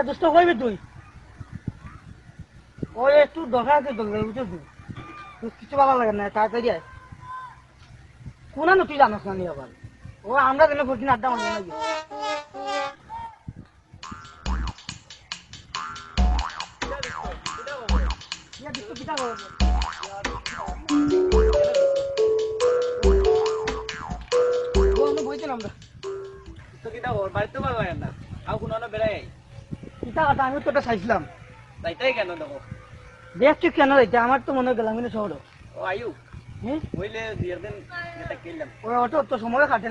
কিটা দোস্ত কইবি তুই ওই একটু দরকার আছে তো বুঝছিস তুই কিছু ভালো লাগে না তাড়াতাড়ি আয় কোনা তুই জানোস না নি আবার ও আমরা দিলে প্রতিদিন আড্ডা মারি নাকি বইছিলাম আমরা তো কিটা ওর বাড়িতে পারবে না আও কোনো না বেড়াই কিতা কথা আমি তোটা চাইছিলাম তাইটাই কেন দেখো দেখছি কেন যাইতে আমার তো মনে হয় গেলাম শহর ও আয়ু হ্যাঁ হইলে 2 দিন এটা কিনলাম ওরা অত সময় কাটে